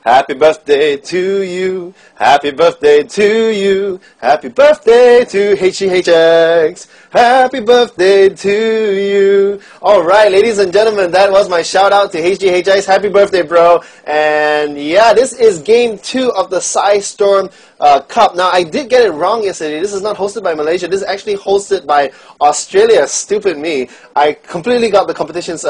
Happy birthday to you. Happy birthday to you. Happy birthday to HGHX. Happy birthday to you. Alright, ladies and gentlemen, that was my shout out to HGHX. Happy birthday, bro. And yeah, this is game 2 of the PsiStorm Cup. Now, I did get it wrong yesterday. This is not hosted by Malaysia. This is actually hosted by Australia. Stupid me. I completely got the competitions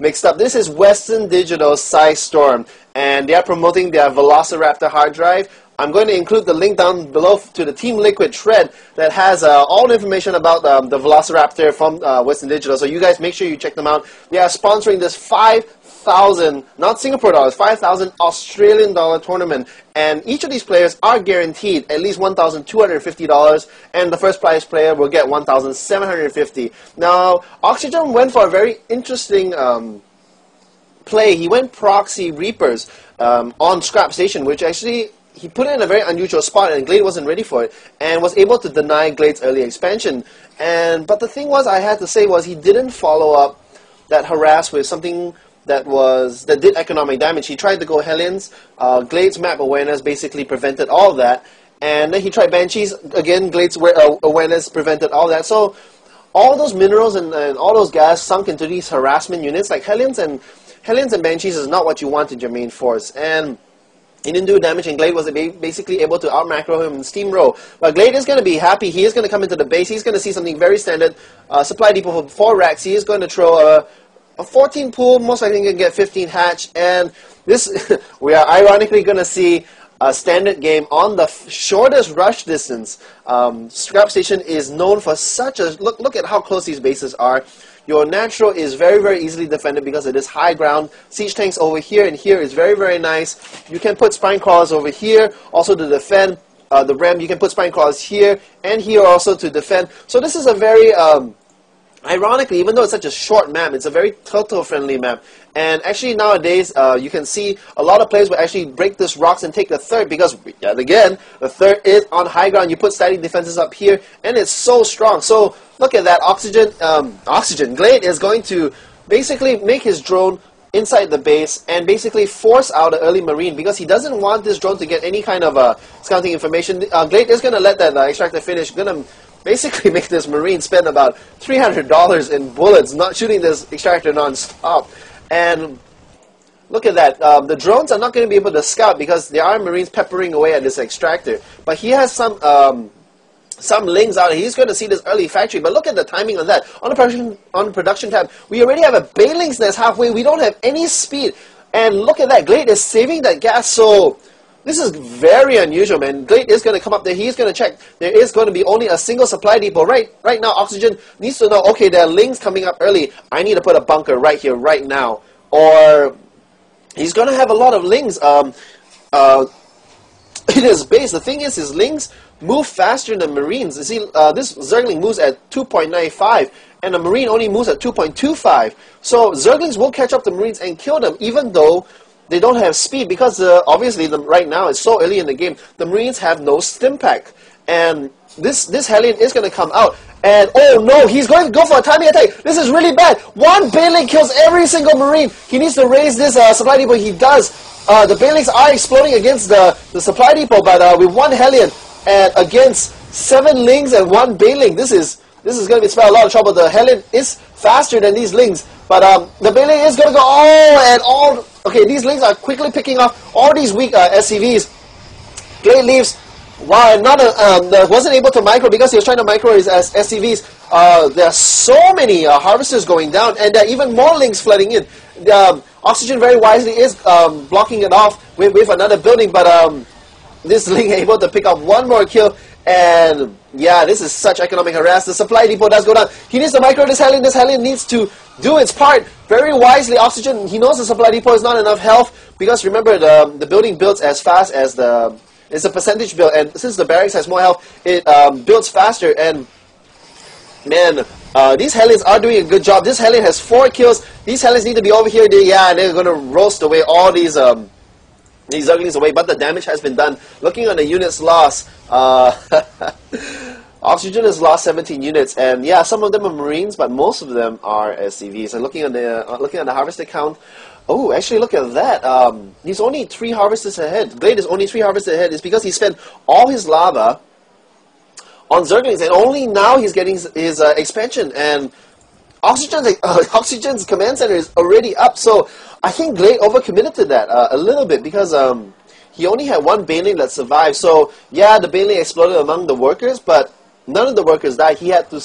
mixed up. This is Western Digital's PsiStorm, and they are promoting their Velociraptor hard drive. I'm going to include the link down below to the Team Liquid thread that has all the information about the Velociraptor from Western Digital. So you guys make sure you check them out. They are sponsoring this 5,000, not Singapore dollars, 5,000 Australian dollar tournament. And each of these players are guaranteed at least $1,250, and the first prize player will get $1,750. Now, Oxygen went for a very interesting play. He went proxy Reapers on Scrap Station, which actually he put it in a very unusual spot, and Glade wasn't ready for it, and was able to deny Glade's early expansion. But the thing was, I had to say, was he didn't follow up that harass with something that did economic damage. He tried to go Hellions. Glade's map awareness basically prevented all of that, and then he tried Banshees. Again, Glade's awareness prevented all that. So all those minerals and all those gas sunk into these harassment units, like Hellions and Banshees, is not what you want in your main force. And he didn't do damage, and Glade was basically able to out-macro him in steamroll. But Glade is going to be happy. He is going to come into the base. He's going to see something very standard. Supply depot for 4 racks. He is going to throw a 14 pool. Most likely going to get 15 hatch. And this, we are ironically going to see a standard game on the shortest rush distance. Scrap Station is known for such a... Look at how close these bases are. Your natural is very, very easily defended because it is high ground. Siege tanks over here and here is very, very nice. You can put spine crawlers over here also to defend the ram. You can put spine crawlers here and here also to defend. So this is a very, ironically, even though it's such a short map, it's a very turtle-friendly map. And actually nowadays, you can see a lot of players will actually break this rocks and take the third because, yet again, the third is on high ground. You put static defenses up here, and it's so strong. So look at that. Oxygen Glade is going to basically make his drone inside the base and basically force out an early marine because he doesn't want this drone to get any kind of scouting information. Glade is going to let that extractor finish. Going to basically make this marine spend about $300 in bullets, not shooting this extractor non-stop. And look at that. The drones are not going to be able to scout because there are marines peppering away at this extractor. But he has some links out. He's going to see this early factory. But look at the timing on that. On the production tab, we already have a Bailing's Nest halfway. We don't have any speed. And look at that. Glade is saving that gas. So this is very unusual, man. Glade is going to come up there. He's going to check. There is going to be only a single supply depot. Right now, Oxygen needs to know, okay, there are links coming up early. I need to put a bunker right here, right now. Or he's going to have a lot of links in his base. The thing is, his links move faster than Marines. You see, this Zergling moves at 2.95, and the Marine only moves at 2.25. So Zerglings will catch up to Marines and kill them, even though they don't have speed, because obviously right now it's so early in the game. The Marines have no stim pack, and this Hellion is going to come out. And oh no, he's going to go for a timing attack. This is really bad. One Bailing kills every single Marine. He needs to raise this supply depot. He does. The Bailings are exploding against the supply depot, but with one Hellion and against 7 Lings and 1 Bailing, this is going to spell a lot of trouble. The Hellion is faster than these Lings, but the Bailing is going to go okay, these Lings are quickly picking off all these weak SCVs. Glade leaves. Wow, wasn't able to micro because he was trying to micro his SCVs. There are so many harvesters going down, and there are even more links flooding in. Oxygen very wisely is blocking it off with another building, but this link able to pick up one more kill. And yeah, this is such economic harass. The supply depot does go down. He needs to micro this Hellion. This Hellion needs to do its part very wisely. Oxygen, he knows the supply depot is not enough health because remember the building builds as fast as it's a percentage build, and since the barracks has more health, it builds faster. And man, these Hellions are doing a good job. This Hellion has 4 kills. These Hellions need to be over here. They're going to roast away all these Zerglings away, but the damage has been done. Looking on the units lost, Oxygen has lost 17 units, and yeah, some of them are Marines, but most of them are SCVs. And looking at the harvester count, Oh, actually, look at that. He's only 3 harvesters ahead. Glade is only 3 harvesters ahead. It's because he spent all his lava on Zerglings, and only now he's getting his expansion. And Oxygen's command center is already up. So I think Glade overcommitted to that a little bit, because he only had 1 Baneling that survived. So yeah, the Baneling exploded among the workers, but none of the workers died. He had to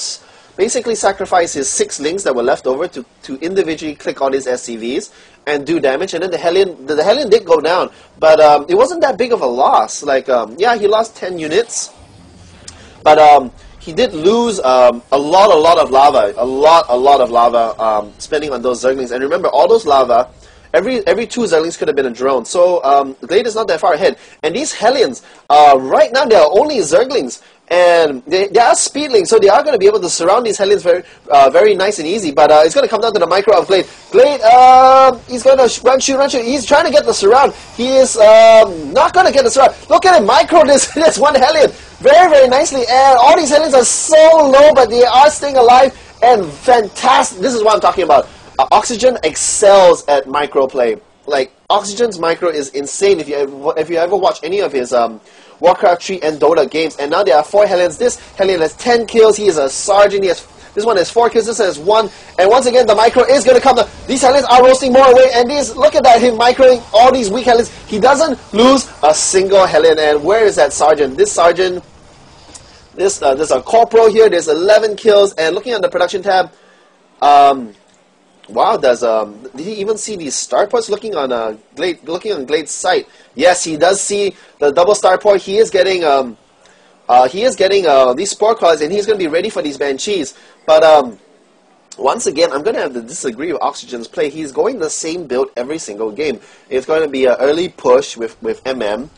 basically sacrifice his 6 links that were left over to individually click on his SCVs and do damage. And then the Hellion did go down, but it wasn't that big of a loss. Like, yeah, he lost 10 units, but he did lose a lot of lava, a lot of lava spending on those Zerglings. And remember, all those lava, every 2 Zerglings could have been a drone. So Glade is not that far ahead. And these Hellions, right now they are only Zerglings. And they are speedlings, so they are going to be able to surround these Hellions very nice and easy. But it's going to come down to the micro of Glade. Glade, he's going to run, shoot. He's trying to get the surround. He is not going to get the surround. Look at him, micro this 1 Hellion very nicely. And all these Hellions are so low, but they are staying alive. And fantastic. This is what I'm talking about. Oxygen excels at micro play. Like, Oxygen's micro is insane. If you ever watch any of his Warcraft 3 and Dota games, and now there are 4 Hellions. This Hellion has 10 kills. He is a sergeant. This one has 4 kills. This has 1. And once again, the micro is going to come down. These Hellions are roasting more away, and look at that, him microing all these weak Hellions. He doesn't lose a single Hellion. And where is that sergeant? This sergeant, there's a corporal here. There's 11 kills. And looking at the production tab, wow, did he even see these starports? Looking on Glade's site, yes, he does see the double starport. He is getting these spore claws, and he's going to be ready for these Banshees. But once again, I'm going to have to disagree with Oxygen's play. He's going the same build every single game. It's going to be an early push with MM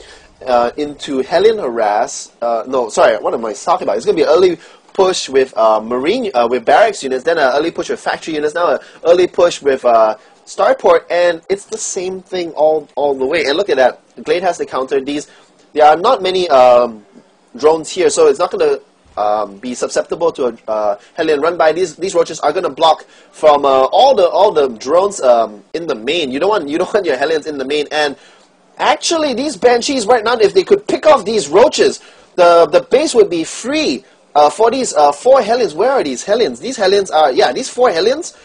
into Hellion harass. No, sorry, what am I talking about? It's going to be an early push with with barracks units, then an early push with factory units, now an early push with starport, and it's the same thing all the way. And look at that, Glade has to counter these. There are not many drones here, so it's not going to be susceptible to a Hellion run by. These roaches are going to block from all the drones in the main. You don't want your Hellions in the main. And actually, these Banshees right now, if they could pick off these roaches, the base would be free. For these 4 Hellions. Where are these Hellions? These Hellions are, yeah, these 4 Hellions.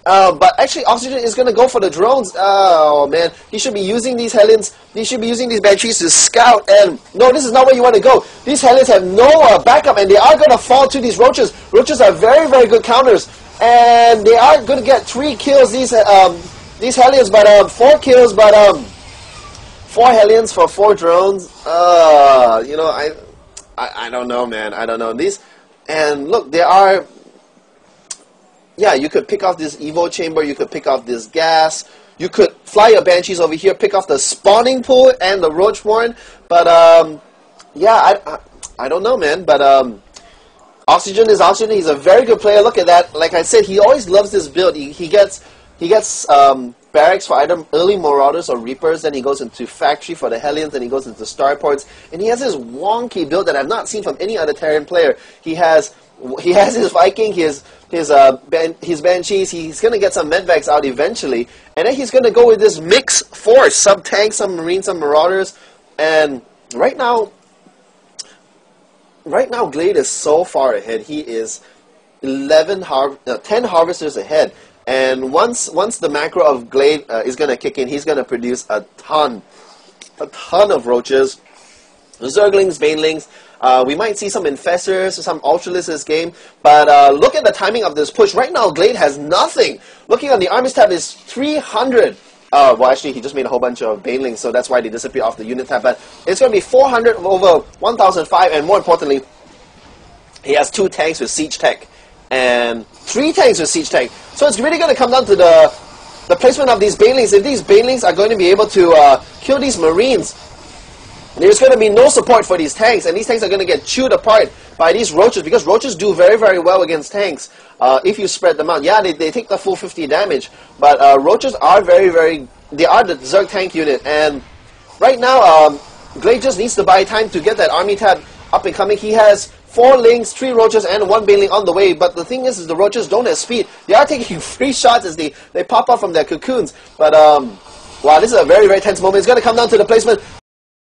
But actually, Oxygen is going to go for the drones. Oh, man. He should be using these Hellions. He should be using these Banshees to scout. And no, this is not where you want to go. These Hellions have no backup, and they are going to fall to these roaches. Roaches are very good counters. And they are going to get 3 kills, these Hellions, but 4 kills, but 4 Hellions for 4 drones. You know, I don't know, man. I don't know. And look, there are, yeah, you could pick off this Evo chamber, you could pick off this gas, you could fly your Banshees over here, pick off the spawning pool and the roach warren, but, yeah, I don't know, man, but, Oxygen is Oxygen. He's a very good player. Look at that. Like I said, he always loves this build. He gets barracks for either early Marauders or Reapers, then he goes into Factory for the Hellions, then he goes into Starports, and he has this wonky build that I've not seen from any other Terran player. He has his Viking, his Banshees, he's going to get some Medvacs out eventually, and then he's going to go with this mixed force, some tanks, some Marines, some Marauders, and right now Glade is so far ahead. He is 10 Harvesters ahead. And once the macro of Glade is going to kick in, he's going to produce a ton of roaches, Zerglings, Banelings. We might see some Infestors, some Ultralists this game. But look at the timing of this push. Right now, Glade has nothing. Looking on the armies tab is 300. Well, actually, he just made a whole bunch of Banelings, so that's why they disappear off the unit tab. But it's going to be 400 over 1,005, and more importantly, he has 2 tanks with Siege Tech. And 3 tanks with Siege Tech. So it's really going to come down to the placement of these Banelings. If these Banelings are going to be able to kill these Marines, there's going to be no support for these tanks. And these tanks are going to get chewed apart by these roaches, because roaches do very well against tanks if you spread them out. Yeah, they take the full 50 damage. But roaches are they are the Zerg tank unit. And right now, Glade just needs to buy time to get that army tab up and coming. He has 4 lings, 3 roaches, and 1 baneling on the way. But the thing is the roaches don't have speed. They are taking 3 shots as they pop up from their cocoons. But wow, this is a very, very tense moment. It's going to come down to the placement.